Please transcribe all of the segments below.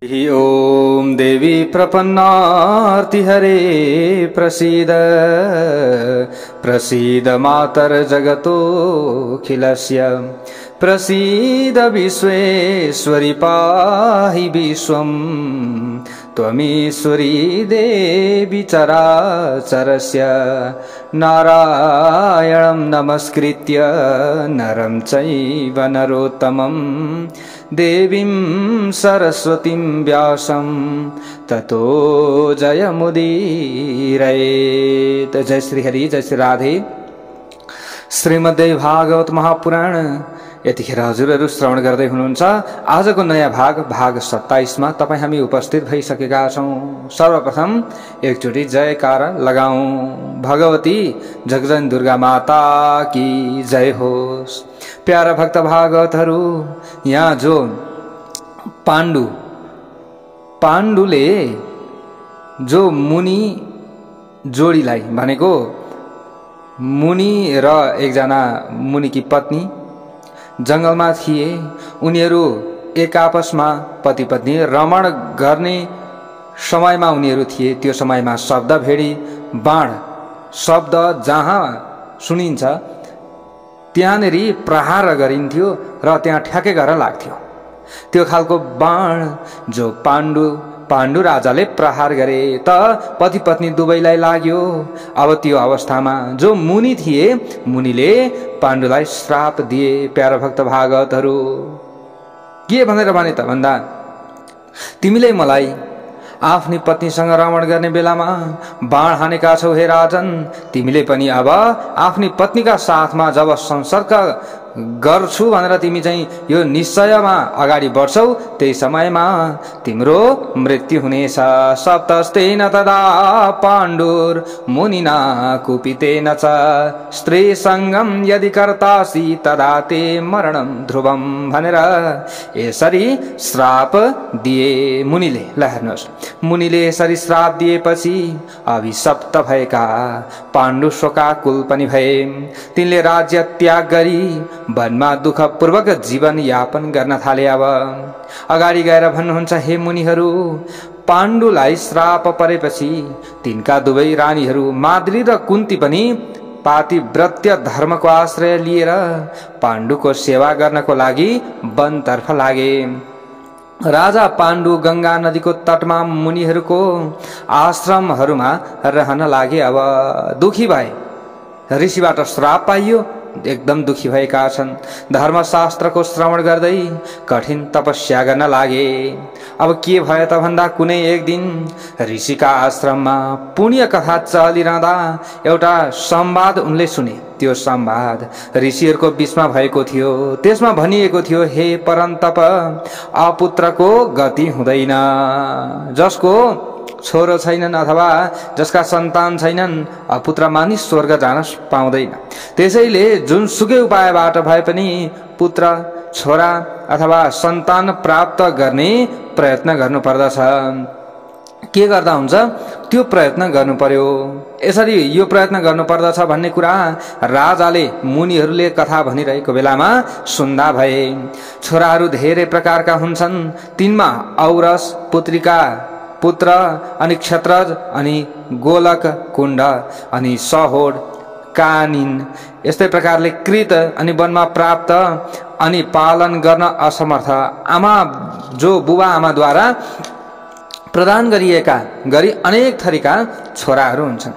ॐ देवी प्रपन्नार्तिहरे प्रसीद प्रसीद मातर्जगतोऽखिलस्य प्रसीद विश्वेश्वरि पाहि विश्वं त्वमीश्वरी देवी चराचरस्य नारायणं नमस्कृत्य नरं चैव नरोत्तमं देवीं सरस्वतीं व्यासं ततो जयमुदीरयेत्। जय श्री हरि, जय श्री राधे। श्रीमद्देवी भागवत महापुराण यतिखेर हजुरहरू श्रवण गर्दै हुनुहुन्छ। आजको नयाँ भाग 27 मा तपाईं हामी उपस्थित भइसकेका छौं। सर्वप्रथम एकचोटि जयकारा लगाऊ। भगवती जगजन दुर्गा माता की जय होस्। प्यारा भक्त भागवतहरू, यहाँ जो पाण्डुले जो मुनि जोडीलाई भनेको मुनि र एकजना मुनिकी पत्नी जंगलमा थिए। उनीहरू एक आपसमा पति पत्नी रमण गर्ने समयमा उनीहरू थिए। त्यो समयमा शब्द भेडी बाण शब्द जहाँ सुनिन्छ त्यहाँनेरि प्रहार गरिन्थ्यो र त्यहाँ ठ्याक्कै गरेर लाग्थ्यो। त्यो खालको बाण जो पाण्डु राजाले प्रहार गरे त पति पत्नी दुवैलाई लाग्यो। अब त्यो अवस्थामा जो मुनि थिए, मुनिले पाण्डुलाई श्राप दिए। प्यारा भक्त भागवतहरू, के भनेर भने त भन्दा, तिमीले मलाई आफ्नी पत्नीसँग रमण गर्ने बेलामा बाण हानेका छौ हे राजन। तिमीले पनि अब आफ्नी पत्नीका साथमा जब संसर्ग गर्छु भनेर तिमी चाहिँ यो निश्चयमा अगाडि बढ्छौ, त्यही समयमा तिम्रो मृत्यु हुनेछ। सप्तस्तेन तदा पाण्डुर मुनिना कुपितेन च स्त्री संगम यदि कर्तासि तदा ते मरणं ध्रुवम भनेर यसरी श्राप दिए मुनिले। ल हेर्नुहोस्, मुनिले यसरी श्राप दिएपछि अभिशप्त भएका पाण्डु शोकाकुल पनि भए। तिनले राज्य त्याग गरी वनमा दुःखपूर्वक जीवन यापन गर्न थाले। अब अगाडि गएर भन्नुहुन्छ, हे मुनिहरू, पाण्डुलाई श्राप परेपछि तिनका दुवै रानीहरू माद्री र कुन्ती पनि पातिव्रत्य धर्मको आश्रय लिएर पाण्डुको सेवा गर्नको लागि वनतर्फ लागे। राजा पाण्डु गंगा नदीको तटमा मुनिहरूको आश्रमहरूमा रहन लागे। अब दुखी भए, ऋषिबाट श्राप पाइयो, एकदम दुखी भएका छन्। धर्मशास्त्रको श्रवण गर्दै कठिन तपस्या गर्न लागे। अब के भयो त भन्दा, कुनै एक दिन ऋषिका आश्रममा पुण्य कथा चलिरहँदा एउटा संवाद उनले सुने। त्यो संवाद ऋषिहरूको बीचमा भएको थियो। त्यसमा भनिएको थियो, हे परन्तप, अपुत्रको गति हुँदैन। जसको छोरो छैनन् अथवा जसका सन्तान छैनन्, अपुत्र मानिस स्वर्ग जान पाउँदैन। त्यसैले जुनसुकै उपायबाट भए पनि पुत्र, छोरा अथवा सन्तान प्राप्त गर्ने प्रयत्न गर्नुपर्दछ। के गर्दा हुन्छ, त्यो प्रयत्न गर्नु पर्यो। यसरी यो प्रयत्न गर्नुपर्दछ भन्ने कुरा राजाले मुनिहरूले कथा भनिरहेको बेलामा सुन्दा भए। छोराहरू धेरै प्रकारका हुन्छन्। तिनमा औरस, पुत्रिका, पुत्र, अनि क्षत्रज, अनि गोलक, कुण्ड, अनि सहोड, कानिन, यस्तै प्रकारले कृत, अनि वनमा प्राप्त अनि पालन गर्न असमर्थ आमा, जो बुबा आमाद्वारा प्रदान गरिएका गरी अनेक थरीका छोराहरू हुन्छन्।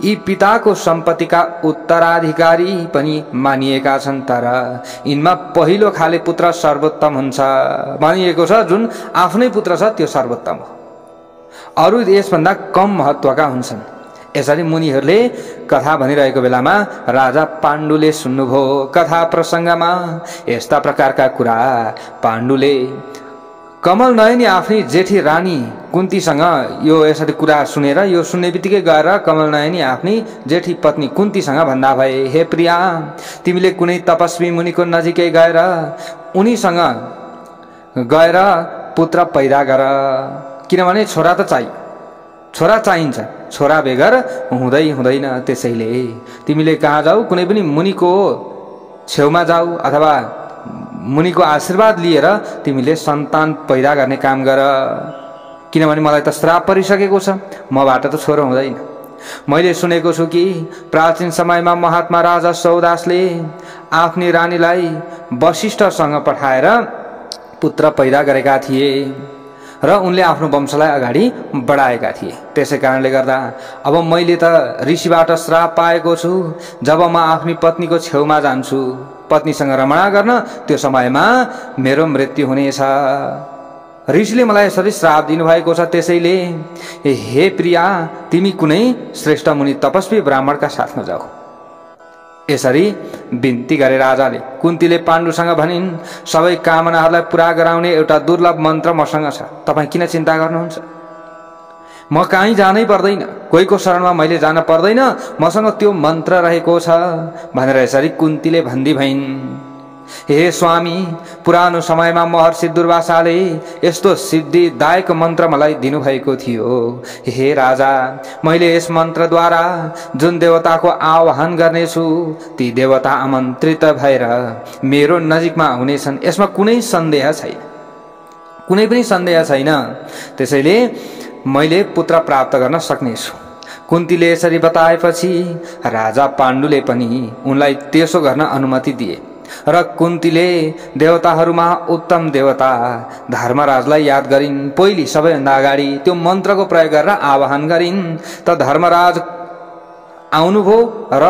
यी पिताको सम्पत्तिका उत्तराधिकारी पनि मानिएका छन्। तर यिनमा पहिलो खाले पुत्र सर्वोत्तम हुन्छ भनिएको छ। जुन आफ्नै पुत्र छ त्यो सर्वोत्तम हो, अरु यसभन्दा कम महत्वका हुन्छन्। यसरी मुनिहरूले कथा भनिरहेको बेलामा राजा पाण्डुले सुन्नुभयो। कथा प्रसङ्गमा यस्ता प्रकारका कुरा पाण्डुले कमल नयनी आफ्नी जेठी रानी कुन्तीसँग यो यसरी कुरा सुनेर, यो सुन्ने बित्तिकै गएर कमल नयनी आफ्नी जेठी पत्नी कुन्तीसँग भन्दा भए, हे प्रिया, तिमीले कुनै तपस्वी मुनिको नजिकै गएर उनीसँग गएर पुत्र पैदा गर। किनभने छोरा त छोरा चाहिन्छ, छोरा बेगर हुँदैन। त्यसैले तिमीले कहाँ जाऊ, कुनै पनि मुनिको छेउमा जाऊ अथवा मुनिको आशीर्वाद लिएर तिमीले सन्तान पैदा गर्ने काम गर, किनभने मलाई त श्राप परिसकेको छ, मबाट त छोरो हुँदैन। मैले सुनेको छु कि प्राचीन समयमा महात्मा राजा सौदासले आफ्नी रानीलाई वशिष्ठसँग पठाएर पुत्र पैदा गरेका थिए र उनले आफ्नो वंशलाई अगाडि बढाएका थिए। त्यसै कारणले गर्दा अब मैले त ऋषिबाट श्राप पाएको छु, जब म आफ्नी पत्नीको छेउमा जान्छु पत्नीसँग रमणा गर्न, त्यो समयमा मेरो मृत्यु हुनेछ। ऋषिले मलाई यसरी श्राप दिनुभएको छ। त्यसैले हे प्रिया, तिमी कुनै श्रेष्ठ मुनि तपस्वी ब्राह्मणका साथमा जाऊ। यसरी बिन्ती गरे राजाले। कुन्तीले पाण्डुसँग भनिन्, सबै कामनाहरूलाई पूरा गराउने एउटा दुर्लभ मन्त्र मसँग छ, तपाईँ किन चिन्ता गर्नुहुन्छ? म कहीँ जानै पर्दैन, कोहीको शरणमा मैले जान पर्दैन, मसँग त्यो मन्त्र रहेको छ भनेर यसरी कुन्तीले भन्दी भइन्। हे स्वामी, पुरानो समयमा महर्षि दुर्वासाले यस्तो सिद्धिदायक मन्त्र मलाई दिनुभएको थियो। हे राजा, मैले यस मन्त्रद्वारा जुन देवताको आह्वान गर्नेछु ती देवता आमन्त्रित भएर मेरो नजिकमा हुनेछन्, यसमा कुनै सन्देह छैन, कुनै पनि सन्देह छैन। त्यसैले मैले पुत्र प्राप्त गर्न सक्नेछु। कुन्तीले यसरी बताएपछि राजा पाण्डुले पनि उनलाई त्यसो गर्न अनुमति दिए र कुन्तीले देवताहरूमा उत्तम देवता धर्मराजलाई याद गरिन्। पहिले सबैभन्दा अगाडि त्यो मन्त्रको प्रयोग गरेर आह्वान गरिन् त धर्मराज आउनुभयो र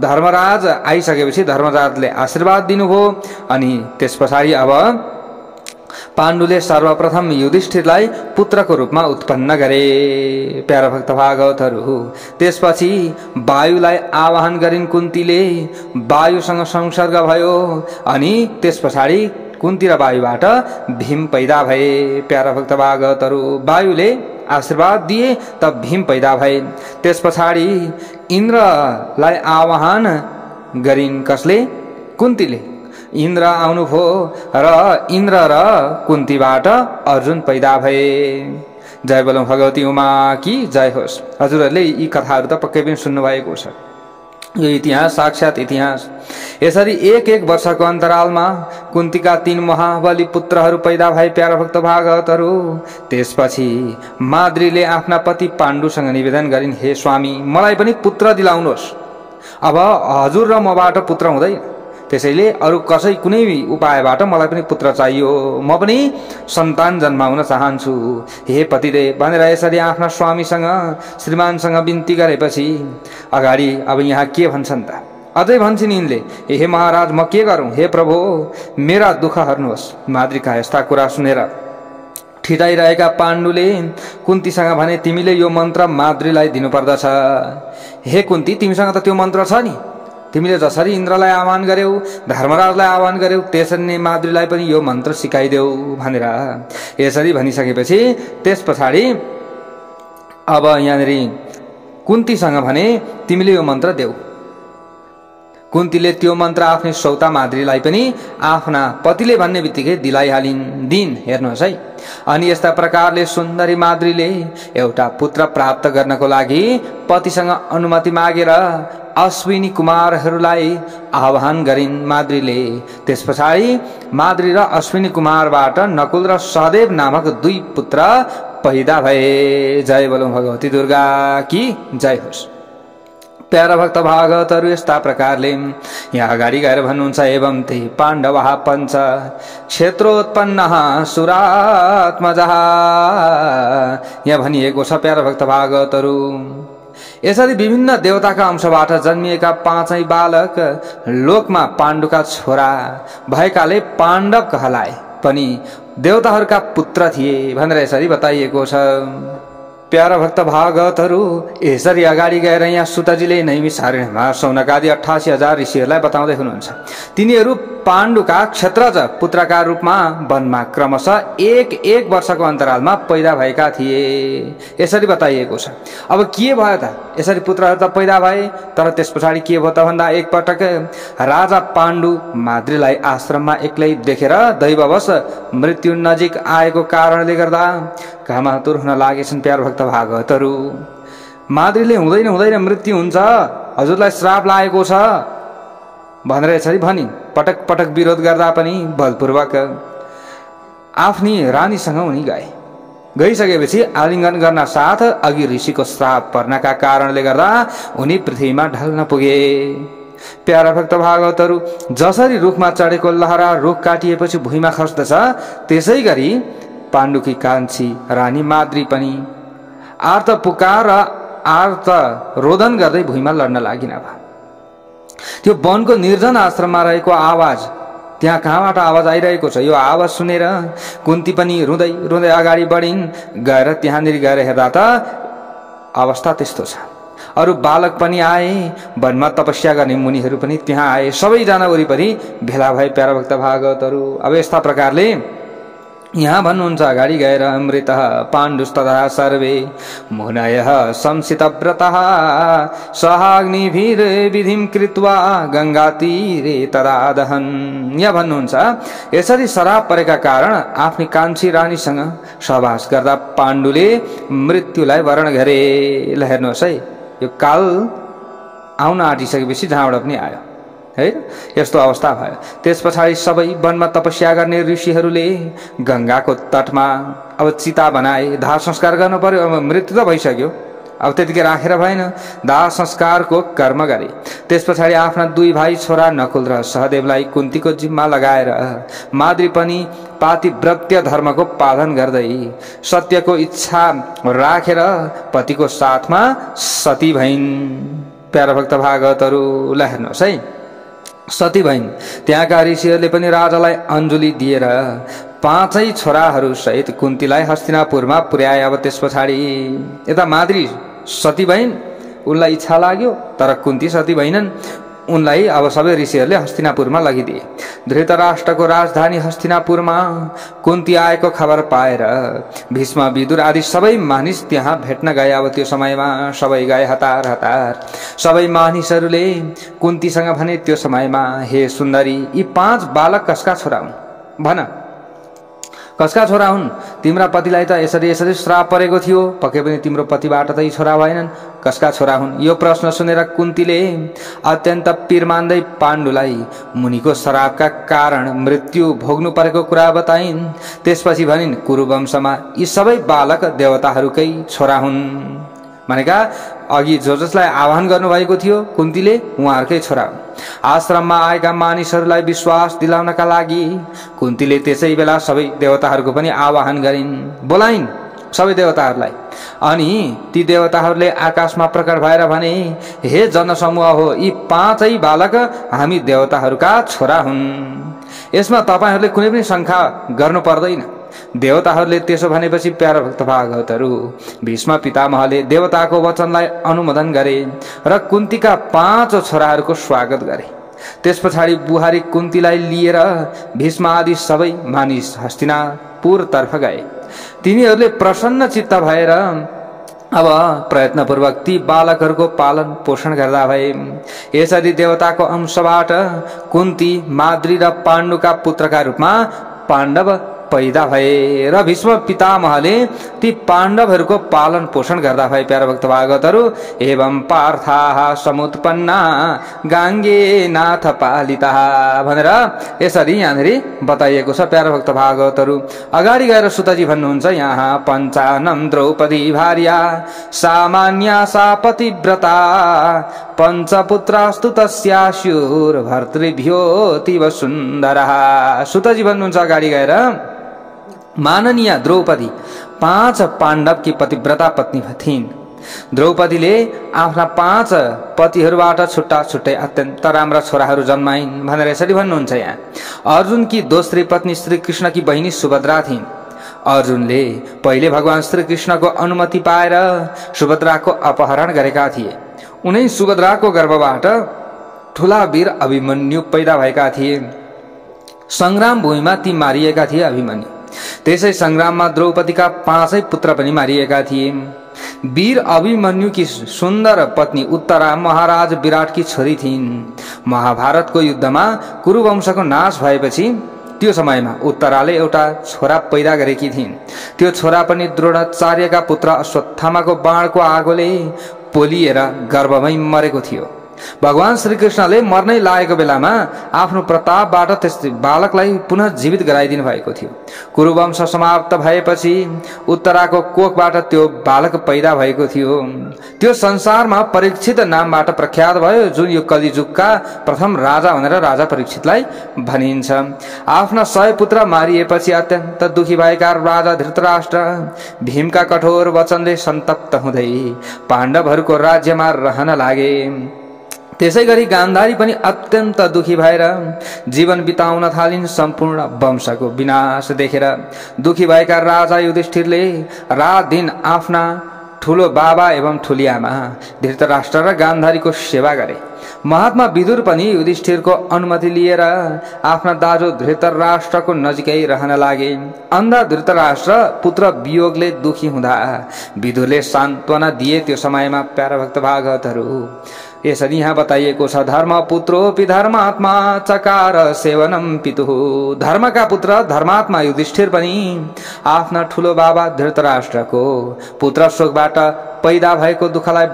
धर्मराज आइसकेपछि धर्मराजले आशीर्वाद दिनुभयो। अनि त्यस पछाडि अब पाण्डुले सर्वप्रथम युधिष्ठिरलाई पुत्रको रूपमा उत्पन्न गरे। प्यारा भक्त भागवतहरू, त्यसपछि वायुलाई आह्वान गरिन् कुन्तीले, वायुसँग संसर्ग भयो अनि त्यस पछाडि कुन्ती र वायुबाट भीम पैदा भए। प्यारा भक्त भागवतहरू, वायुले आशीर्वाद दिए तब भीम पैदा भए। त्यस पछाडि इन्द्रलाई आह्वान गरिन्, कसले? कुन्तीले। इन्द्र आउनुभयो र इन्द्र र कुन्तीबाट अर्जुन पैदा भए। जय बोलौं भगवती उमा की जय होस्। हजुरहरूले यी कथाहरू त पक्कै पनि सुन्नुभएको छ, यो इतिहास साक्षात इतिहास। यसरी एक वर्षको अन्तरालमा कुन्तीका 3 महाबली पुत्रहरू पैदा भए। प्यारा भक्त भागवतहरू, त्यसपछि माद्रीले आफ्ना पति पाण्डुसँग निवेदन गरिन्, हे स्वामी, मलाई पनि पुत्र दिलाउनुहोस्। अब हजुर र मबाट पुत्र हुँदैन, त्यसैले अरु कसै कुनै उपायबाट मलाई पनि पुत्र चाहियो, म पनि सन्तान जन्माउन चाहन्छु हे पतिदेव भनेर यसरी आफ्ना स्वामीसँग श्रीमानसँग बिन्ती गरेपछि अगाडि अब यहाँ के भन्छन् त? अझै भन्छन् यिनले, हे महाराज, म के गरौँ? हे प्रभु, मेरा दुःख हर्नुहोस्। माद्रीका यस्ता कुरा सुनेर ठिटाइरहेका पाण्डुले कुन्तीसँग भने, तिमीले यो मन्त्र माद्रीलाई दिनुपर्दछ। हे कुन्ती, तिमीसँग त त्यो मन्त्र छ नि, तिमीले जसरी इन्द्रलाई आह्वान गर्यौ, धर्मराजलाई आह्वान गर्यौ, त्यसरी नै माद्रीलाई पनि यो मन्त्र सिकाइदेऊ भनेर यसरी भनिसकेपछि त्यस पछाडि अब यहाँनिर कुन्तीसँग भने, तिमीले यो मन्त्र देऊ। कुन्तीले त्यो मन्त्र आफ्नै सौता माद्रीलाई पनि आफ्ना पतिले भन्ने बित्तिकै दिलाइहालिन्। दिन हेर्नुहोस् है। अनि यस्ता प्रकारले सुन्दरी माद्रीले एउटा पुत्र प्राप्त गर्नको लागि पतिसँग अनुमति मागेर अश्विनी कुमारहरूलाई आह्वान गरिन् माद्रीले। त्यस पछाडि माद्री र अश्विनी कुमारबाट नकुल र सहदेव नामक 2 पुत्र पैदा भए। जय बोलौं भगवती दुर्गा की जय होस्। प्यारा भक्त भागवतहरू, यस्ता प्रकारले यहाँ अगाडि गएर भन्नुहुन्छ, एवं ते पाण्डवः पञ्च क्षेत्रोत्पन्नः सुरात्मजः। यहाँ भनिएको छ प्यारा भक्त भागवतहरू, यसरी विभिन्न देवताका अंशबाट जन्मिएका 5 बालक लोकमा पाण्डुका छोरा भएकाले पाण्डव कहलाए पनि देवताहरूका पुत्र थिए भनेर यसरी बताइएको छ। प्यारा भक्त भागवतहरू, यसरी अगाडि गएर यहाँ सुतजीले नैमिषारण्यमा सौनकादि 88,000 ऋषिहरूलाई बताउँदै हुनुहुन्छ। तिनीहरू पाण्डुका क्षेत्रज पुत्रका रूपमा वनमा क्रमशः एक वर्षको अन्तरालमा पैदा भएका थिए। यसरी बताइएको छ। अब के भयो त? यसरी पुत्रहरू त पैदा भए, तर त्यस पछाडि के भयो त भन्दा एकपटक राजा पाण्डु माद्रीलाई आश्रममा एक्लै देखेर दैववश मृत्यु नजिक आएको कारणले गर्दा घामातुर हुन लागेछन्। प्यार भक्त भागवतहरू, माद्रीले हुँदैन मृत्यु हुन्छ, हजुरलाई श्राप लागेको छ भनेर यसरी भनिन्। पटक पटक विरोध गर्दा पनि बलपूर्वक आफ्नी रानीसँग उनी गए। गइसकेपछि आलिङ्गन गर्न साथ अघि ऋषिको श्राप पर्नका कारणले गर्दा उनी पृथ्वीमा ढल्न पुगे। प्यारा भक्त भागवतहरू, जसरी रुखमा चढेको लहरा रुख काटिएपछि भुइँमा खस्दछ, त्यसै गरी पाण्डुकी कान्छी रानी माद्री पनि आर्त पुकार र आर्त रोदन गर्दै भुइँमा लड्न लागिन। त्यो वनको निर्जन आश्रममा रहेको आवाज, त्यहाँ कहाँबाट आवाज आइरहेको छ, यो आवाज सुनेर कुन्ती पनि रुँदै रुँदै अगाडि बढिन्। गएर त्यहाँनिर गएर हेर्दा त अवस्था त्यस्तो छ। अरू बालक पनि आए, वनमा तपस्या गर्ने मुनिहरू पनि त्यहाँ आए। सबैजना वरिपरि भेला भए प्यारा भक्त भागवतहरू। अब यस्ता प्रकारले यहाँ भन्नुहुन्छ, अगाडि गएर अमृतः पाण्डुस्तथा सर्वे मुनयः संसितव्रतः सहाग्निभिर्विधिं कृत्वा गङ्गातीरे तदा दहन्। यहाँ भन्नुहुन्छ, यसरी शराब परेका कारण आफ्नी कान्छी रानीसँग सहवास गर्दा पाण्डुले मृत्युलाई वरण गरे। ल हेर्नुहोस् है, यो काल आउन आँटिसकेपछि जहाँबाट पनि आयो है, यस्तो अवस्था भयो। त्यस पछाडि सबै वनमा तपस्या गर्ने ऋषिहरूले गङ्गाको तटमा अब चिता बनाए। दाह संस्कार गर्नु पर्यो। अब मृत्यु त भइसक्यो, अब त्यतिकै राखेर भएन, दाह संस्कारको कर्म गरे। त्यस पछाडि आफ्ना दुई भाइ छोरा नकुल र सहदेवलाई कुन्तीको जिम्मा लगाएर माद्री पनि पातिव्रत्य धर्मको पालन गर्दै सत्यको इच्छा राखेर पतिको साथमा सती भइन्। प्यारा भक्त भागवतहरू, ल हेर्नुहोस् है, सती भइन्। त्यहाँका ऋषिहरूले पनि राजालाई अञ्जुली दिएर पाँचै छोराहरू सहित कुन्तीलाई हस्तिनापुरमा पुर्याए। अब त्यस पछाडि यता माद्री सती भइन्, उनलाई इच्छा लाग्यो, तर कुन्ती सती भइनन्। उनलाई अब सबै ऋषिहरूले हस्तिनापुरमा लगिदिए। धृतराष्ट्रको राजधानी हस्तिनापुरमा कुन्ती आएको खबर पाएर भीष्म विदुर आदि सबै मानिस त्यहाँ भेट्न गए। अब त्यो समयमा सबै गए हतार हतार। सबै मानिसहरूले कुन्तीसँग भने त्यो समयमा, हे सुन्दरी, यी 5 बालक कसका छोरा हुन्? भन, कसका छोरा हुन्? तिम्रा पतिलाई त यसरी यसरी श्राप परेको थियो, पक्कै पनि तिम्रो पतिबाट त यी छोरा भएनन्, कसका छोरा हुन्? यो प्रश्न सुनेर कुन्तीले अत्यन्त पीर मान्दै पाण्डुलाई मुनिको श्रापका कारण मृत्यु भोग्नु परेको कुरा बताइन्। त्यसपछि भनिन्, कुरुवंशमा यी सबै बालक देवताहरूकै छोरा हुन्। भनेका अघि जसलाई आह्वान गर्नुभएको थियो कुन्तीले, उहाँहरूकै छोरा हुन्। आश्रममा आएका मानिसहरूलाई विश्वास दिलाउनका लागि कुन्तीले त्यसै बेला सबै देवताहरूको पनि आह्वान गरिन्, बोलाइन् सबै देवताहरूलाई। अनि ती देवताहरूले आकाशमा प्रकट भएर भने, हे जनसमूह हो, यी 5 बालक हामी देवताहरूका छोरा हुन्। यसमा तपाईहरूले कुनै पनि शङ्का गर्नु पर्दैन। देवताहरूले त्यसो भनेपछि प्यारा भक्त भागवतहरू, भीष्म पितामहले देवताको वचनलाई अनुमोदन गरे र कुन्तीका 5 छोराहरूको स्वागत गरे। त्यस पछाडि बुहारी कुन्तीलाई लिएर भीष्म आदि सबै मानिस हस्तिनापुर तर्फ गए। तिनीहरूले प्रसन्न चित्त भएर अब प्रयत्नपूर्वक ती बालकहरूको पालन पोषण गर्दा भए। यसरी देवताको अंशबाट कुन्ती, माद्री र पाण्डुका पुत्रका रूपमा पाण्डव पैदा भए र भीष्म पितामहले ती पाण्डवहरूको पालन पोषण गर्दा भए। प्यारा भक्त भागवतहरू, एवं पार्थाः समुत्पन्ना गाङ्गे नाथ पालिताः भनेर यसरी यहाँनिर बताइएको छ। प्यारा भक्त भागवतहरू, अगाडि गएर सुतजी भन्नुहुन्छ, यहाँ पञ्चानम द्रौपदी भार्या सामान्या सा पतिव्रता पञ्चपुत्रास्तु तस्यास्युर भर्तृभ्योऽतीव सुन्दरः। सुतजी भन्नुहुन्छ अगाडि गएर, माननीय द्रौपदी 5 पाण्डवकी पतिव्रता पत्नी थिइन्। द्रौपदीले आफ्ना 5 पतिहरूबाट छुट्टा छुट्टै अत्यन्त राम्रा छोराहरू जन्माइन् भनेर यसरी भन्नुहुन्छ। यहाँ अर्जुनकी दोस्री पत्नी श्री कृष्णकी बहिनी सुभद्रा थिइन्। अर्जुनले पहिले भगवान श्री कृष्णको अनुमति पाएर सुभद्राको अपहरण गरेका थिए। उनै सुभद्राको गर्भबाट ठुला वीर अभिमन्यु पैदा भएका थिए। संग्राम भूमिमा ती मारिएका थिए अभिमन्यु। त्यसै संग्राममा द्रौपदीका 5 पुत्र पनि मारिएका थिए। वीर अभिमन्युकी सुन्दर पत्नी उत्तरा महाराज विराटकी छोरी थिइन्। महाभारतको युद्धमा कुरुवंशको नाश भएपछि त्यो समयमा उत्तराले एउटा छोरा पैदा गरेकी थिइन्। त्यो छोरा पनि द्रोणाचार्यका पुत्र अश्वत्थामाको बाणको आगोले पोलिएर गर्भमै मरेको थियो। भगवान श्रीकृष्णले मर्नै लागेको बेलामा आफ्नो प्रतापबाट त्यस बालकलाई पुनः जीवित गराइदिनु भएको थियो। कुरुवंश समाप्त भएपछि उत्तराको कोखबाट त्यो बालक पैदा भएको थियो। त्यो संसारमा परीक्षित नामबाट प्रख्यात भयो, जुन यो कलिजुगका प्रथम राजा भनेर राजा परीक्षितलाई भनिन्छ। आफ्ना 100 पुत्र मारिएपछि अत्यन्त दुखी भएका राजा धृतराष्ट्र भीमका कठोर वचनले सन्तप्त हुँदै पाण्डवहरूको राज्यमा रहन लागे। त्यसैगरी गान्धारी पनि अत्यन्त दुखी भएर जीवन बिताउन थालिन्। सम्पूर्ण वंशको विनाश देखेर दुखी भएका राजा युधिष्ठिरले रात दिन आफ्ना ठुलो बाबा एवं ठुली आमा धृतराष्ट्र र गान्धारीको सेवा गरे। महात्मा विदुर पनि युधिष्ठिरको अनुमति लिएर आफ्ना दाजु धृतराष्ट्रको नजिकै रहन लागे। अन्धा धृतराष्ट्र पुत्र वियोगले दुखी हुँदा विदुरले सान्त्वना दिए। त्यो समयमा प्यारा भक्त भागवतहरू यसरी यहाँ बताइएको छ, धर्म पुत्रोपि धर्मात्मा चकार सेवनम पितुः। धर्मका पुत्र धर्मात्मा युधिष्ठिर पनि आफ्ना ठुलो बाबा धृतराष्ट्रको पुत्र शोकबाट पैदा भएको दुःखलाई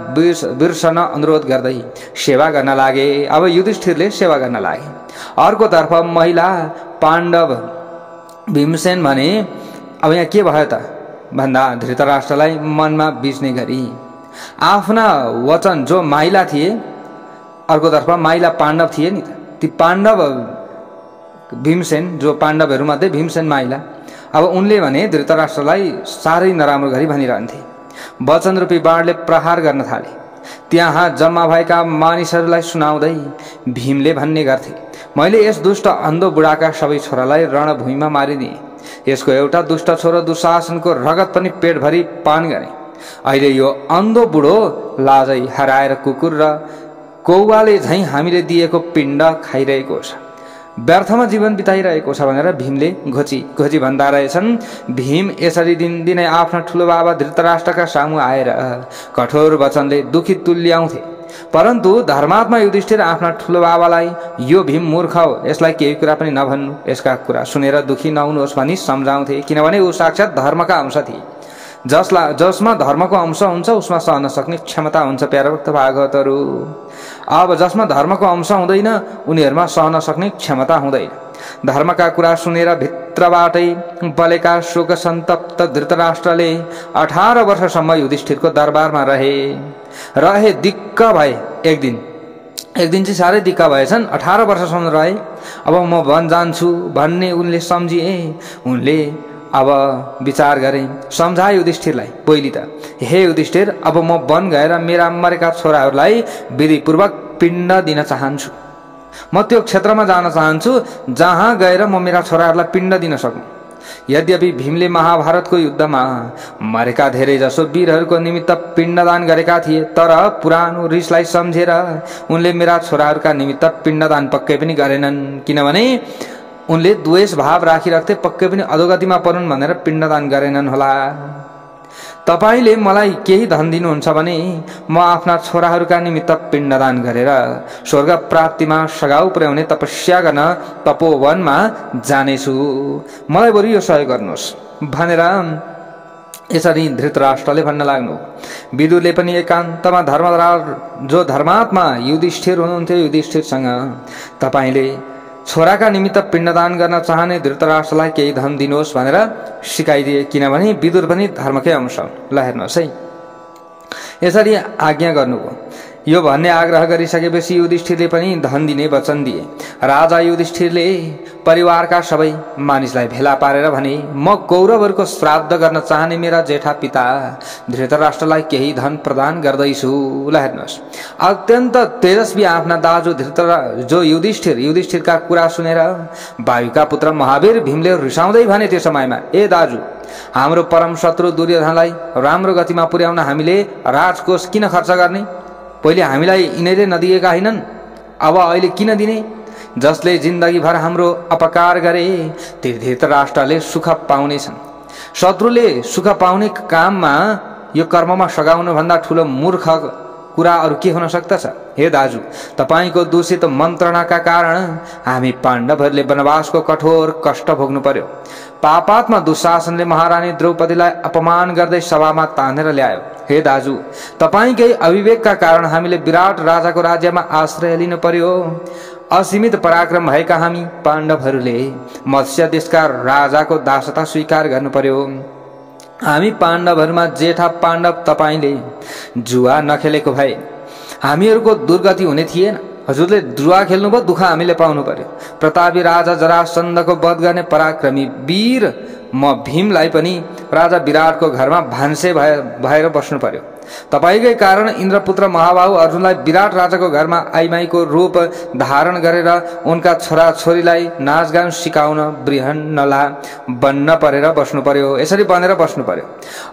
बिर्सन अनुरोध गर्दै सेवा गर्न लागे। अब युधिष्ठिरले सेवा गर्न लागे। अर्कोतर्फ महिला पाण्डव भीमसेन भने अब यहाँ के भयो त भन्दा धृतराष्ट्रलाई मनमा बिच्ने गरी आफ्ना वचन जो माइला थिए, अर्कोतर्फ माइला पाण्डव थिए नि त, ती पाण्डव भीमसेन जो पाण्डवहरूमध्ये भीमसेन माइला, अब उनले भने धृतराष्ट्रलाई साह्रै नराम्रो गरी भनिरहन्थे। वचन रूपी बाणले प्रहार गर्न थाले। त्यहाँ जम्मा भएका मानिसहरूलाई सुनाउँदै भीमले भन्ने गर्थे, मैले यस दुष्ट अन्धो बुढाका सबै छोरालाई रणभूमिमा मारिदिएँ। यसको एउटा दुष्ट छोरो दुशासनको रगत पनि पेटभरि पान गरे। अहिले यो अन्धो बुढो लाजै हराएर कुकुर र कौवाले झैं हामीले दिएको पिण्ड खाइरहेको छ, व्यर्थमा जीवन बिताइरहेको छ भनेर भीमले घोची घोची भन्दा रहेछन्। भीम यसरी दिनदिनै आफ्ना ठुलो बाबा धृतराष्ट्रका सामु आएर कठोर वचनले दुखी तुल्याउँथे। परन्तु धर्मात्मा युधिष्ठिर आफ्ना ठुलो बाबालाई यो भीम मूर्ख हो, यसलाई केही कुरा पनि नभन्नु, यसका कुरा सुनेर दुखी नहुनुहोस् भनी सम्झाउँथे। किनभने ऊ साक्षात धर्मका अंश थिए। जसमा धर्मको अंश हुन्छ उसमा सहन सक्ने क्षमता हुन्छ। प्यारा भक्त भागवतहरू, अब जसमा धर्मको अंश हुँदैन उनीहरूमा सहन सक्ने क्षमता हुँदैन। धर्मका कुरा सुनेर भित्रबाटै बलेका शोक सन्तप्त धृतराष्ट्रले 18 वर्षसम्म युधिष्ठिरको दरबारमा रहे दिक्क भए। एक दिन चाहिँ साह्रै दिक्क भएछन्। 18 वर्षसम्म रहे। अब म वन जान्छु भन्ने उनले सम्झिए। उनले अब विचार गरे, सम्झाए युधिष्ठिरलाई। पहिली त, हे युधिष्ठिर, अब म वन गएर मेरा मरेका छोराहरूलाई विधिपूर्वक पिण्ड दिन चाहन्छु। म त्यो क्षेत्रमा जान चाहन्छु जहाँ गएर म मेरा छोराहरूलाई पिण्ड दिन सकूँ। यद्यपि भीमले महाभारतको युद्धमा मरेका धेरै जसो वीरहरूको निमित्त पिण्डदान गरेका थिए, तर पुरानो रिसलाई सम्झेर उनले मेरा छोराहरूका निमित्त पिण्डदान पक्कै पनि गरेनन्। किनभने उनले द्वेष भाव राखिराख्थे, पक्कै पनि अधोगतिमा परुन् भनेर पिण्डदान गरेनन् होला। तपाईले मलाई केही धन दिनुहुन्छ भने म आफ्ना छोराहरूका निमित्त पिण्डदान गरेर स्वर्ग प्राप्तिमा सघाउ पुर्याउने तपस्या गर्न तपोवनमा जानेछु। मलाई बरु यो सहयोग गर्नुहोस् भनेर यसरी धृतराष्ट्रले भन्न लाग्नु। विदुरले पनि एकान्तमा जो धर्मात्मा युधिष्ठिर हुनुहुन्थ्यो, युधिष्ठिरसँग तपाईले छोराका निमित्त पिण्डदान गर्न चाहने धृतराष्ट्रलाई केही धन दिनुहोस् भनेर सिकाइदिए। किनभने विदुर पनि धर्मकै अंश। ल हेर्नुहोस् है, यसरी आज्ञा गर्नुभयो। यो भन्ने आग्रह गरिसकेपछि युधिष्ठिरले पनि धन दिने वचन दिए। राजा युधिष्ठिरले परिवारका सबै मानिसलाई भेला पारेर भने, म कौरवहरूको श्राद्ध गर्न चाहने मेरा जेठा पिता धृतराष्ट्रलाई केही धन प्रदान गर्दैछु। ल हेर्नुहोस्, अत्यन्त तेजस्वी आफ्ना दाजु जो युधिष्ठिरका कुरा सुनेर वायुका पुत्र महावीर भीमले रिसाउँदै भने त्यो समयमा, ए दाजु, हाम्रो परम शत्रु दुर्योधनलाई राम्रो गतिमा पुर्याउन हामीले राजकोष किन खर्च गर्ने? पहिले हामीलाई यिनीहरूले नदिएका होइनन्, अब अहिले किन दिने? जसले जिन्दगीभर हाम्रो अपकार गरे ती धृतराष्ट्रले सुख पाउनेछन्। शत्रुले सुख पाउने काममा यो कर्ममा सघाउनु भन्दा ठुलो मूर्ख कुरा अरू के हुन सक्दछ? हे दाजु, तपाईको दूषित मन्त्रणाका कारण हामी पाण्डवहरूले वनवासको कठोर कष्ट भोग्नु पर्यो। पापात्मा दुशासनले महारानी द्रौपदीलाई अपमान गर्दै सभामा तानेर ल्यायो। हे दाजु, तपाईकै अविवेकका कारण हामीले विराट राजाको राज्यमा आश्रय लिनु पर्यो। असीमित पराक्रम भएका हामी पाण्डवहरूले मत्स्य देशका राजाको दासता स्वीकार गर्नु पर्यो। हामी पाण्डवहरूमा जेठा पाण्डव तपाईले जुवा नखेलेको भए हामीहरूको दुर्गति हुने थिएन। हजुरले जुवा खेल्नुभयो, दुःख हामीले पाउनु पर्यो। प्रतापी राजा जरासन्धको वध गर्ने पराक्रमी वीर म भीमलाई पनि राजा विराटको घरमा भान्से भएर बस्नु पर्यो। तपाईकै कारण इन्द्रपुत्र महाबाहु अर्जुनलाई विराट राजाको घरमा आइमाईको रूप धारण गरेर उनका छोराछोरीलाई नाचगान सिकाउन बृहन्नला बन्न परेर बस्नु पर्यो। यसरी बनेर बस्नु पर्यो।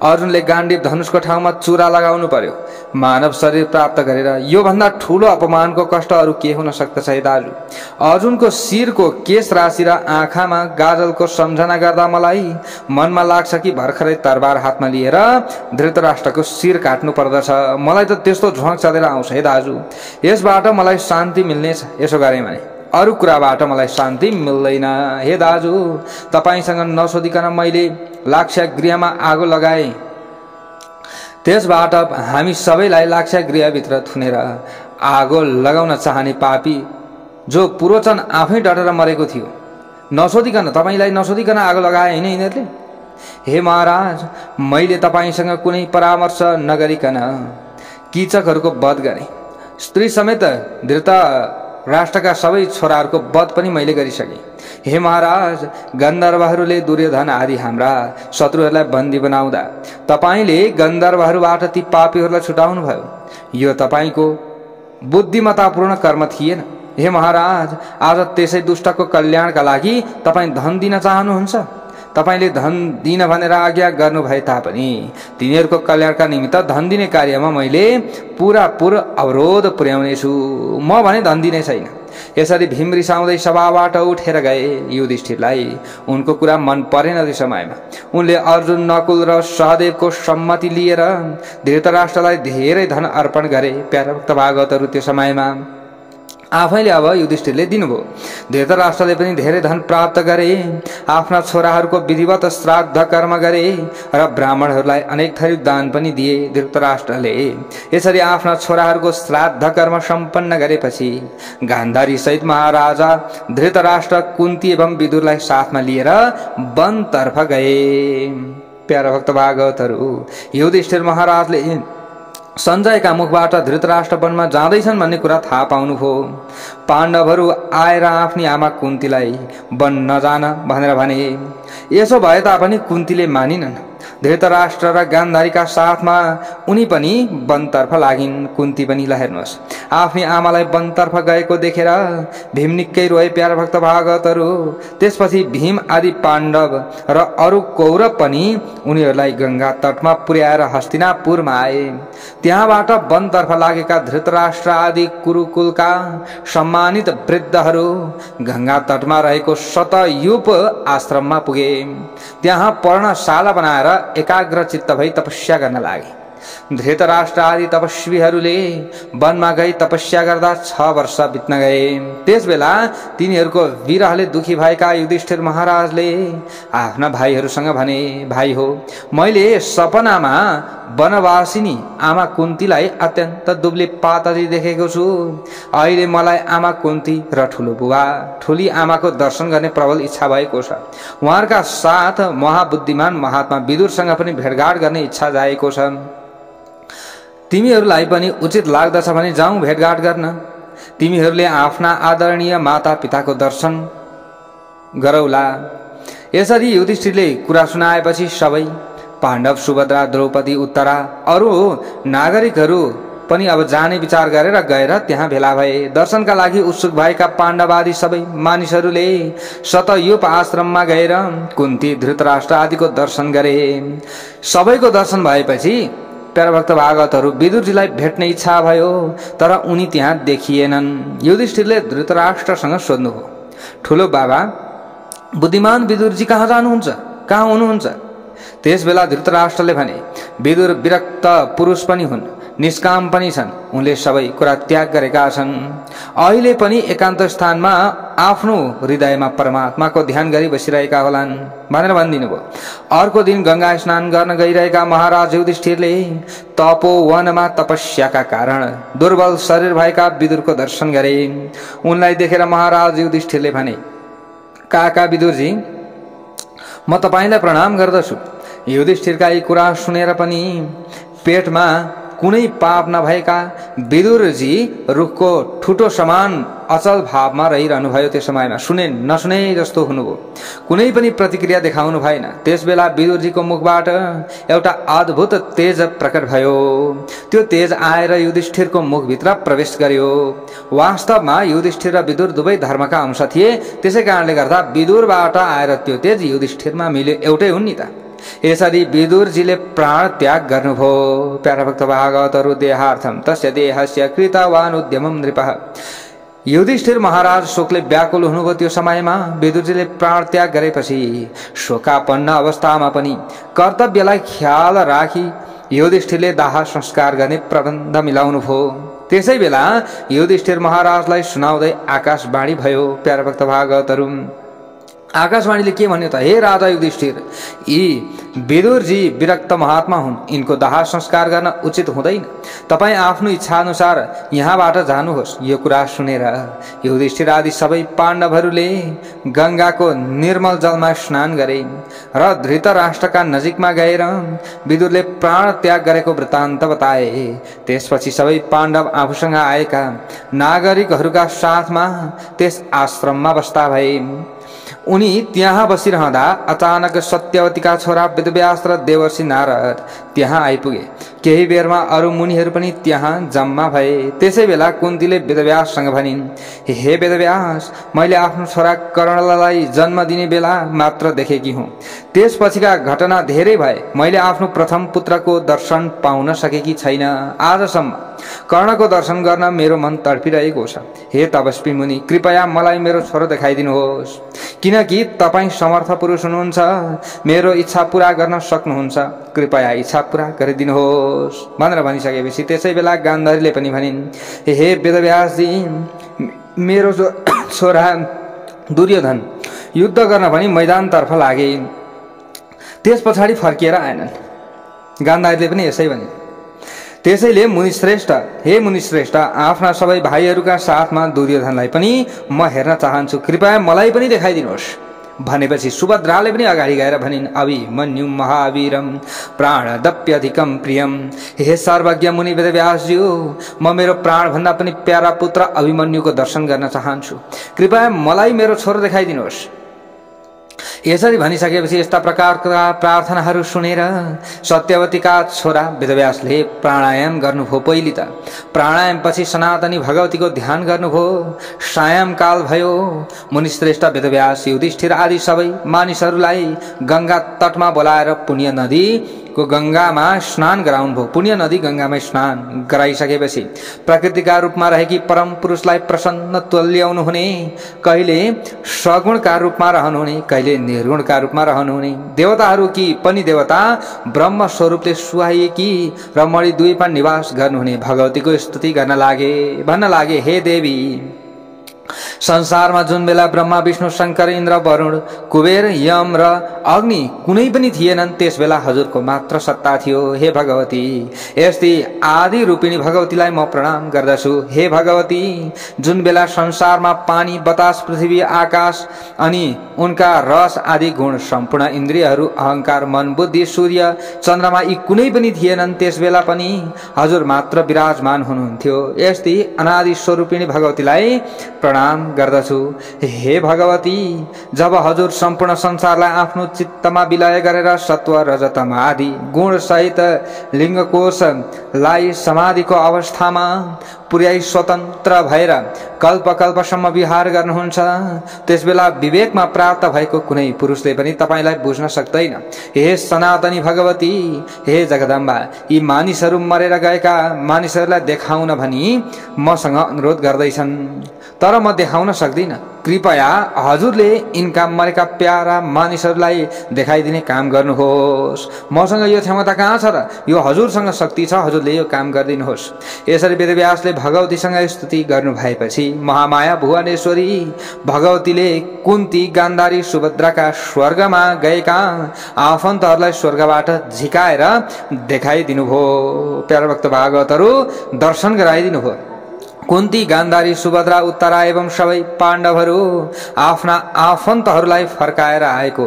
अर्जुनले गाण्डीव धनुषको ठाउँमा चुरा लगाउनु पर्यो। मानव शरीर प्राप्त गरेर यो भन्दा ठूलो अपमानको कष्ट अरू के हुन सक्दछ? हे दाजु, अर्जुनको शिरको केश राशि र आँखामा गाजलको सम्झना गर्दा मलाई मनमा लाग्छ कि भर्खरै तरबार हातमा लिएर धृतराष्ट्रको शिर काट्नु पर्दछ। मलाई त त्यस्तो झोक चलेर आउँछ। हे दाजु, यसबाट मलाई शान्ति मिल्नेछ। यसो गरे भने अरू कुराबाट मलाई शान्ति मिल्दैन। हे दाजु, तपाईसँग नसोधिकन मैले लाक्षागृहमा आगो लगाए। त्यसबाट हामी सबैलाई लाक्षागृहभित्र थुनेर आगो लगाउन चाहने पापी जो पुरोचन आफै डटेर मरेको थियो, नसोधिकन तपाईलाई नसोधिकन आगो लगाए हैन यिनीहरूले? हे महाराज, मैले तपाईसँग कुनै परामर्श नगरिकन कीचकहरूको वध गरे। स्त्री समेत धृतराष्ट्रका सबै छोराहरूको वध पनि मैले गरिसके। हे महाराज, गन्धर्वहरूले दुर्योधन आदि हाम्रा शत्रुहरूलाई बन्दी बनाउँदा तपाईले गन्धर्वहरूबाट ती पापीहरूलाई छुटाउनु भयो। यो तपाईको बुद्धिमत्तापूर्ण कर्म थिएन। हे महाराज, आज त्यसै दुष्टको कल्याणका लागि तपाईं धन दिन चाहनुहुन्छ। तपाईले धन दिन भनेर आज्ञा गर्नु भए तापनि तिनीहरूको कल्याणका निमित्त धन दिने कार्यमा मैले पूरापूर अवरोध पुर्याउने छु। म भने धन दिने छैन। यसरी भीम रिसाउँदै सभाबाट उठेर गए। युधिष्ठिरलाई उनको कुरा मन परेन। त्यो समयमा उनले अर्जुन, नकुल र सहदेवको सम्मति लिएर धृतराष्ट्रलाई धेरै धन अर्पण गरे। प्यारा भक्त भागवतहरू त्यो समयमा आफैले अब युधिष्ठिरले दिनुभयो। धृतराष्ट्रले पनि धेरै धन प्राप्त गरे। आफ्ना छोराहरूको विधिवत श्राद्ध कर्म गरे र ब्राह्मणहरूलाई अनेक थरी दान पनि दिए धृतराष्ट्रले। यसरी आफ्ना छोराहरूको श्राद्ध कर्म सम्पन्न गरेपछि गान्धारी सहित महाराजा धृतराष्ट्र कुन्ती एवं विदुरलाई साथमा लिएर वनतर्फ गए। प्यारा भक्त भागवतहरू, युधिष्ठिर महाराजले सञ्जयका मुखबाट धृतराष्ट्र वनमा जाँदैछन् भन्ने कुरा थाहा पाउनुभयो। पाण्डवहरू आएर आफ्नी आमा कुन्तीलाई वन नजान भनेर भने। यसो भए तापनि कुन्तीले मानिनन्। धृतराष्ट्र र गान्धारीका साथमा उनी पनि वनतर्फ लागिन्। कुन्ती पनि ल हेर्नुहोस्, आफ्नी आमालाई वनतर्फ गएको देखेर भीम निकै रोए। प्यारा भक्त भागवतहरू, त्यसपछि भीम आदि पाण्डव र अरू कौरव पनि उनीहरूलाई गंगा तटमा पुर्याएर हस्तिनापुरमा आए। त्यहाँबाट वनतर्फ लागेका धृतराष्ट्र आदि कुरुकुलका सम्मानित वृद्धहरू गंगा तटमा रहेको शतयूप आश्रममा पुगे। त्यहाँ पर्णशाला बनाएर एकाग्र चित्त भई तपस्या गर्न लागे। धृतराष्ट्र आदि तपस्वीहरूले वनमा गई तपस्या गर्दा 6 वर्ष बित्न गए। त्यसबेला तिनीहरूको विरहले दुखी भएका युधिष्ठिर महाराजले आफ्ना भाइहरूसँग भने, भाइ हो, मैले सपनामा वनवासिनी आमा कुन्तीलाई अत्यन्त दुब्ली पातली देखेको छु। अहिले मलाई आमा कुन्ती र ठुलो बुबा ठुली आमाको दर्शन गर्ने प्रबल इच्छा भएको छ। उहाँहरूका साथ महाबुद्धिमान महात्मा विदुरसँग पनि भेटघाट गर्ने इच्छा जागेको छ। तिमीहरूलाई पनि उचित लाग्दछ भने जाउँ भेटघाट गर्न। तिमीहरूले आफ्ना आदरणीय माता पिताको दर्शन गरौला। यसरी युधिष्ठिरले कुरा सुनाएपछि सबै पाण्डव, सुभद्रा, द्रौपदी, उत्तरा अरू नागरिकहरू पनि अब जाने विचार गरेर गएर त्यहाँ भेला भए। दर्शनका लागि उत्सुक भएका पाण्डव आदि सबै मानिसहरूले शतयूप आश्रममा गएर कुन्ती, धृतराष्ट्र आदिको दर्शन गरे। सबैको दर्शन भएपछि प्यारा भक्त भागवतहरू, विदुरजीलाई भेट्ने इच्छा भयो, तर उनी त्यहाँ देखिएनन्। युधिष्ठिरले धृतराष्ट्रसँग सोध्नुभयो, ठुलो बाबा, बुद्धिमान विदुरजी कहाँ जानुहुन्छ, कहाँ हुनुहुन्छ? त्यसबेला धृतराष्ट्रले भने, विदुर विरक्त पुरुष पनि हुन्, निष्काम पनि छन्, उनले सबै कुरा त्याग गरेका छन्। अहिले पनि एकान्त स्थानमा आफ्नो हृदयमा परमात्माको ध्यान गरी बसिरहेका होलान् भनेर भनिदिनु भयो। अर्को दिन गंगा स्नान गर्न गइरहेका महाराज युधिष्ठिरले तपोवनमा तपस्याका कारण दुर्बल शरीर भएका विदुरको दर्शन गरे। उनलाई देखेर महाराज युधिष्ठिरले भने, काका विदुरजी, म तपाईलाई प्रणाम गर्दछु। युधिष्ठिरका यी कुरा सुनेर पनि पेटमा कुनै पाप नभएका विदुरजी रुखको ठुटो समान अचल भावमा रहिरहनु भयो। त्यो समयमा सुने नसुने जस्तो हुनुभयो, कुनै पनि प्रतिक्रिया देखाउनु भएन। त्यसबेला विदुरजीको मुखबाट एउटा अद्भुत तेज प्रकट भयो। त्यो तेज आएर युधिष्ठिरको मुखभित्र प्रवेश गर्यो। वास्तवमा युधिष्ठिर र विदुर दुवै धर्मका अंश थिए, त्यसै कारणले गर्दा विदुरबाट आएर त्यो तेज युधिष्ठिरमा मिल्यो, एउटै हुन् नि त। यसरी विदुरजीले प्राण त्याग गर्नुभयो। प्यारा भक्त भागवतहरु देहार्थम तस्य देहस्य कृतवान उद्यमम नृपः। युधिष्ठिर महाराज शोकले व्याकुल हुनुभयो। त्यो समयमा विदुरजीले प्राण त्याग गरेपछि शोकापन्न अवस्थामा पनि कर्तव्यलाई ख्याल राखी युधिष्ठिरले दाह संस्कार गर्ने प्रबन्ध मिलाउनु भयो। त्यसै बेला युधिष्ठिर महाराजलाई सुनाउँदै आकाशवाणी भयो। प्यारा भक्त भागवतहरु, आकाशवाणीले के भन्यो त, हे राजा युधिष्ठिर, यी विदुरजी विरक्त महात्मा हुन्, यिनको दाह संस्कार गर्न उचित हुँदैन। तपाई आफ्नो इच्छा अनुसार यहाँबाट जानुहोस्। यो कुरा सुनेर युधिष्ठिर आदि सबै पाण्डवहरूले गंगाको निर्मल जलमा स्नान गरे र धृतराष्ट्रका नजिकमा गएर विदुरले प्राण त्याग गरेको वृत्तान्त बताए। त्यसपछि सबै पाण्डव आफूसँग आएका नागरिकहरूका साथमा त्यस आश्रममा बस्दा भए। उनी त्यहाँ बसिरहँदा अचानक सत्यवतीका छोरा वेदव्यास र देवर्षि नारद त्यहाँ आइपुगे। केही बेरमा अरु मुनिहरू पनि त्यहाँ जम्मा भए। त्यसै बेला कुन्तीले वेदव्याससँग भनिन्, हे वेदव्यास, मैले आफ्नो छोरा कर्णलाई जन्म दिने बेला मात्र देखेकी हुँ। त्यसपछिका घटना धेरै भए। मैले आफ्नो प्रथम पुत्रको दर्शन पाउन सकेकी छैन। आजसम्म कर्णको दर्शन गर्न मेरो मन तडपिरहेको छ। हे तपस्वी मुनि, कृपया मलाई मेरो छोरो देखाइदिनुहोस्, किनकि तपाईं समर्थ पुरुष हुनुहुन्छ, मेरो इच्छा पूरा गर्न सक्नुहुन्छ। कृपया इच्छा पूरा गरिदिनुहोस् भनेर भनिसकेपछि त्यसै बेला गान्धारीले पनि भनिन्, हे वेदव्यासजी, मेरो छोरा दुर्योधन युद्ध गर्न भनी मैदानतर्फ लागे, त्यस पछाडि फर्किएर आएनन्। गान्धारीले पनि यसै भने। त्यसैले मुनिश्रेष्ठ, हे मुनिश्रेष्ठ, आफ्ना सबै भाइहरूका साथमा दुर्योधनलाई पनि म हेर्न चाहन्छु, कृपया मलाई पनि देखाइदिनुहोस् भनेपछि सुभद्राले पनि अगाडि गएर भनिन्, अभिमन्युम महावीरम प्राणदप्यधिकम प्रियम। हे सर्वज्ञ मुनि वेदव्यासज्यू, म मेरो प्राण भन्दा पनि प्यारा पुत्र अभिमन्युको दर्शन गर्न चाहन्छु, कृपया मलाई मेरो छोरो देखाइदिनुहोस्। यसरी भनिसकेपछि यस्ता प्रकारका प्रार्थनाहरू सुनेर सत्यवतीका छोरा वेदव्यासले प्राणायाम गर्नुभयो। पहिली त प्राणायामपछि सनातनी भगवतीको ध्यान गर्नुभयो। सायंकाल भयो। मुनिश्रेष्ठ वेदव्यास युधिष्ठिर आदि सबै मानिसहरूलाई गंगा तटमा बोलाएर पुण्य नदीको गंगामा स्नान गराउनुभयो। पुण्य नदी गंगामा स्नान गराइसकेपछि प्रकृतिका रूपमा रहेकी परम पुरुषलाई प्रसन्न तुल्याउनु हुने, कहिले सगुणका रूपमा रहनुहुने, कहिले निर्गुणका रूपमा रहनुहुने देवताहरू कि पनि देवता ब्रह्म स्वरूपले सुहाइएकी र मणि द्वीपमा निवास गर्नुहुने भगवतीको स्तुति भन्न लागे, हे देवी, संसारमा जुन बेला ब्रह्मा विष्णु शंकर इन्द्र वरुण कुबेर यम र अग्नि कुनै पनि थिएनन्, त्यस बेला हजुरको मात्र सत्ता थियो। हे भगवती, यस्ती आदि रूपिणी भगवतीलाई म प्रणाम गर्दछु। हे भगवती, जुन बेला संसारमा पानी, बतास, पृथ्वी, आकाश अनि उनका रस आदि गुण, सम्पूर्ण इन्द्रियहरू, अहंकार, मन, बुद्धि, सूर्य, चन्द्रमा यी कुनै पनि थिएनन्, त्यस बेला पनि हजुर मात्र विराजमान हुनुहुन्थ्यो। यस्ती अनादि स्वरूपिणी भगवतीलाई प्रणाम गर्दछु। हे भगवती, जब हजुर सम्पूर्ण संसारलाई आफ्नो चित्तमा विलय गरेर सत्व रजतम आदि गुण सहित लिंग कोशलाई समाधिको अवस्थामा पुर्याई स्वतन्त्र भएर कल्प कल्पसम्म विहार गर्नुहुन्छ, त्यसबेला विवेकमा प्राप्त भएको कुनै पुरुषले पनि तपाईलाई बुझ्न सक्दैन। हे सनातनी भगवती, हे जगदम्बा, यी मानिसहरू मरेर गएका मानिसहरूलाई देखाउन भनी मसँग अनुरोध गर्दैछन्, तर म देखाउन सक्दिन, कृपया हजुरले यिनका मरेका प्यारा मानिसहरूलाई देखाइदिने काम गर्नुहोस्। मसँग यो क्षमता कहाँ छ र? यो हजुरसँग शक्ति छ, हजुरले यो काम गरिदिनुहोस्। यसरी वेदव्यासले भगवतीसँग स्तुति गर्नु भएपछि महामाया भुवनेश्वरी भगवतीले कुन्ती, गान्धारी, सुभद्राका स्वर्गमा गएका आफन्तहरूलाई स्वर्गबाट झिकाएर देखाइदिनु भयो। प्यारा भक्त भागवतहरू दर्शन गराइदिनु भयो। कुन्ती, गान्धारी, सुभद्रा, उत्तरा एवं सबै पाण्डवहरू आफ्ना आफन्तहरूलाई फर्किएर आएको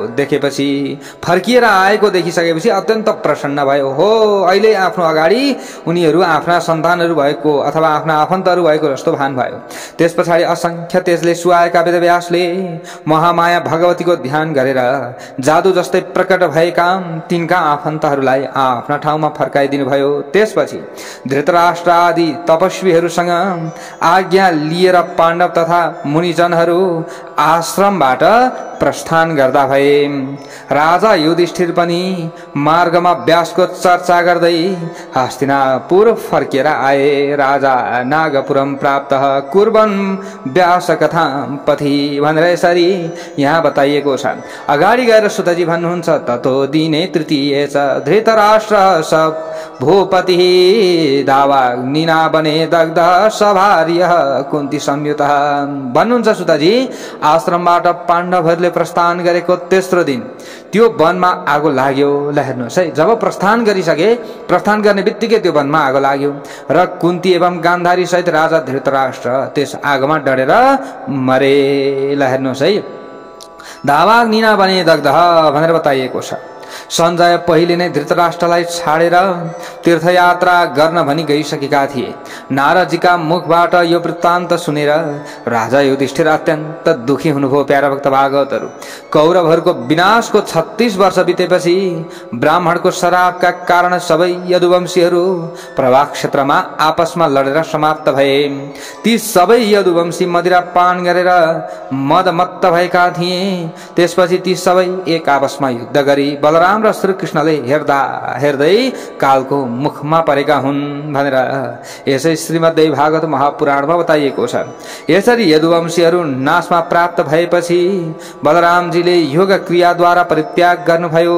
देखिसकेपछि अत्यन्त प्रसन्न भयो। हो, अहिले आफ्नो अगाडि उनीहरू आफ्ना सन्तानहरू भएको अथवा आफ्ना आफन्तहरू भएको जस्तो भान भयो। त्यस पछाडि असंख्य तेजले सुहाएका वेदव्यासले महामाया भगवतीको ध्यान गरेर जादु जस्तै प्रकट भएका तिनका आफन्तहरूलाई आफ्ना ठाउँमा फर्काइदिनु भयो। त्यसपछि धृतराष्ट्र आदि तपस्वीहरूसँग आज्ञा लिएर पाण्डव तथा मुनिजनहरू आश्रमबाट प्रस्थान गर्दा भए। राजा युधिष्ठिर पनि मार्गमा व्यासको चर्चा गर्दै हस्तिनापुर फर्केर आए। राजा नागपुरम प्राप्त कुर्वन् व्यास कथा पथि भनेर यसरी यहाँ बताइएको छ। अगाडि गएर सुतजी भन्नुहुन्छ, ततो दिने तृतीय च धृतराष्ट्र सब भूपति दावाग्निना बने दग्ध सभार्य कुन्ती संयुत भन्नुहुन्छ। सुतजी, आश्रमबाट पाण्डवहरूले प्रस्थान गरेको तेस्रो दिन त्यो वनमा आगो लाग्यो। ल हेर्नुहोस् है, जब प्रस्थान गरिसके, प्रस्थान गर्ने बित्तिकै त्यो वनमा आगो लाग्यो र कुन्ती एवं गान्धारी सहित राजा धृतराष्ट्र त्यस आगोमा डढेर मरे। ल हेर्नुहोस् है, दावाग्निना बने दग्ध भनेर बताइएको छ। सञ्जय पहिले नै धृतराष्ट्रलाई छाडेर तीर्थयात्रा गर्न भनी गइसकेका थिए। नारदजीका मुखबाट यो वृत्तान्त सुनेर राजा युधिष्ठिर अत्यन्त दुखी हुनुभयो। प्यारा भक्त भागवतहरू, कौरवहरूको विनाशको 36 वर्ष बितेपछि ब्राह्मणको श्रापका कारण सबै यदुवंशीहरू प्रवाह क्षेत्रमा आपसमा लडेर समाप्त भए। ती सबै यदुवंशी मदिरा पान गरेर मदमत्त भएका थिए। त्यसपछि ती सबै एक आपसमा युद्ध गरी बलराम र श्री कृष्णले हेर्दै कालको मुखमा परेका हुन् भनेर यसै श्रीमद्देवी भागवत महापुराणमा बताइएको छ। यसरी यदुवंशीहरू नाशमा प्राप्त भएपछि बलरामजीले योग क्रियाद्वारा परित्याग गर्नुभयो।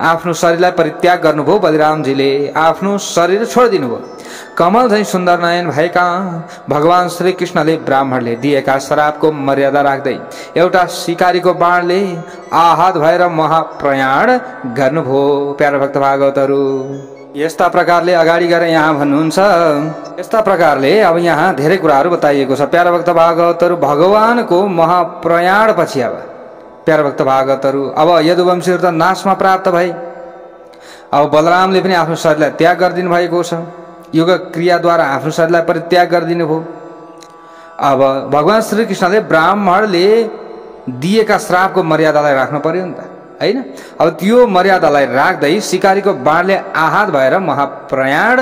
आफ्नो शरीरलाई परित्याग गर्नुभयो। बलरामजीले आफ्नो शरीर छोडिदिनु भयो। कमल झैं सुन्दर नयन भएका भगवान श्री कृष्णले ब्राह्मणले दिएका श्रापको मर्यादा राख्दै एउटा शिकारीको बाणले आहत भएर महाप्रयाण गर्नुभयो। प्यारा भक्त भागवतहरू, यस्ता प्रकारले अगाडि गएर यहाँ भन्नुहुन्छ। यस्ता प्रकारले अब यहाँ धेरै कुराहरू बताइएको छ। प्यारा भक्त भागवतहरू, भगवानको महाप्रयाण पछि अब प्यारा भक्त भागवतहरू, अब यदुवंशीहरू त नाशमा प्राप्त भए। अब बलरामले पनि आफ्नो शरीरलाई त्याग गरिदिनु भएको छ। योग क्रियाद्वारा आफ्नो शरीरलाई परित्याग गरिदिनु भयो। अब भगवान श्री कृष्णले ब्राह्मणले दिएका श्रापको मर्यादालाई राख्नु पर्यो नि त, हैन? अब त्यो मर्यादालाई राख्दै शिकारीको बाणले आहत भएर महाप्रयाण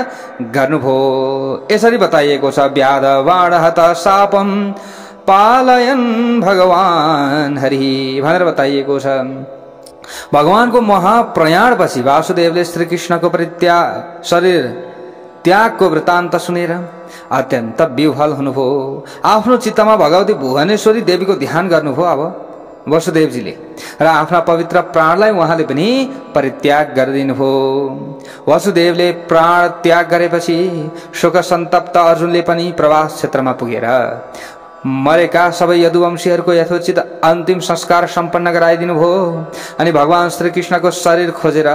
गर्नुभयो। यसरी बताइएको छ। व्याध बाण हत शापम पालयन भगवान हरि भनेर बताइएको छ। भगवानको महाप्रयाण पछि वासुदेवले श्री कृष्णको शरीर त्यागको वृत्तान्त सुनेर अत्यन्त विह्वल हुनुभयो। आफ्नो चित्तमा भगवती भुवनेश्वरी देवीको ध्यान गर्नुभयो अब वसुदेवजीले र आफ्ना पवित्र प्राणलाई उहाँले पनि परित्याग गरिदिनुभयो। वसुदेवले प्राण त्याग गरेपछि शोक सन्तप्त अर्जुनले पनि प्रवास क्षेत्रमा पुगेर मरेका सबै यदुवंशीहरूको यथोचित अन्तिम संस्कार सम्पन्न गराइदिनु भयो। अनि भगवान श्री कृष्णको शरीर खोजेर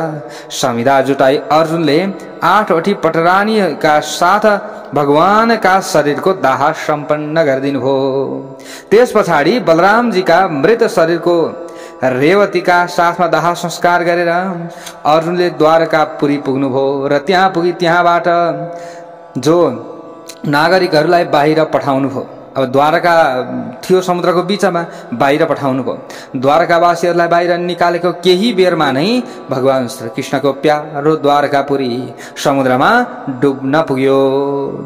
समिधा जुटाई अर्जुनले 8वटी पटरानीका साथ भगवानका शरीरको दाह सम्पन्न गरिदिनु भयो। त्यस पछाडि बलरामजीका मृत शरीरको रेवतीका साथमा दाह संस्कार गरेर अर्जुनले द्वारकापुरी पुग्नुभयो र त्यहाँ पुगी त्यहाँबाट जो नागरिकहरूलाई बाहिर पठाउनु भयो। अब द्वारका थियो समुद्रको बीचमा, बाहिर पठाउनु भयो। द्वारकावासीहरूलाई बाहिर निकालेको केही बेरमा नै भगवान श्री कृष्णको प्यारो द्वारकापुरी समुद्रमा डुब्न पुग्यो।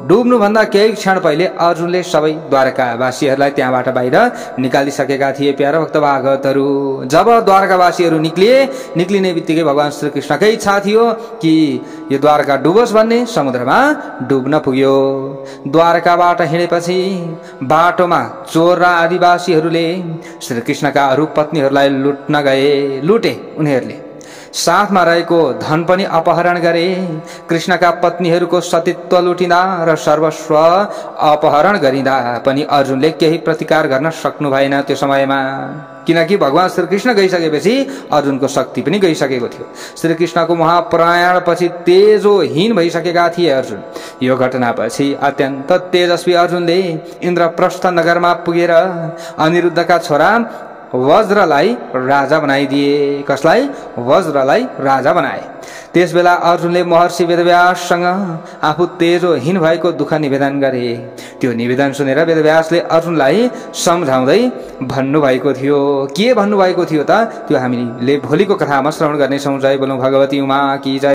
डुब्नुभन्दा केही क्षण पहिले अर्जुनले सबै द्वारकावासीहरूलाई त्यहाँबाट बाहिर निकालिसकेका थिए। प्यारो भक्त भागवतहरू, जब द्वारकावासीहरू निक्लिने बित्तिकै भगवान श्री कृष्णकै इच्छा थियो कि यो द्वारका डुबोस् भन्ने, समुद्रमा डुब्न पुग्यो। द्वारकाबाट हिँडेपछि बाटोमा चोर र आदिवासीहरूले श्रीकृष्णका अरू पत्नीहरूलाई लुटे उनीहरूले साथमा रहेको धन पनि अपहरण गरे। कृष्णका पत्नीहरूको सतीत्व लुटिँदा र सर्वस्व अपहरण गरिँदा पनि अर्जुनले केही प्रतिकार गर्न सक्नु भएन त्यो समयमा, किनकि भगवान श्रीकृष्ण गइसकेपछि अर्जुनको शक्ति पनि गइसकेको थियो। श्रीकृष्णको महाप्रयाणपछि तेजोहीन भइसकेका थिए अर्जुन। यो घटनापछि अत्यन्त तेजस्वी अर्जुनले इन्द्रप्रस्थ नगरमा पुगेर अनिरुद्धका छोरा वज्रलाई राजा बनाइदिए। कसलाई? वज्रलाई राजा बनाए। त्यसबेला अर्जुनले महर्षि वेदव्याससँग आफू तेजोहीन भएको दुःख निवेदन गरे। त्यो निवेदन सुनेर वेदव्यासले अर्जुनलाई सम्झाउँदै भन्नुभएको थियो। के भन्नुभएको थियो त? त्यो हामीले भोलिको कथामा श्रवण गर्नेछौँ। जय बोलौं भगवती उमा की जय।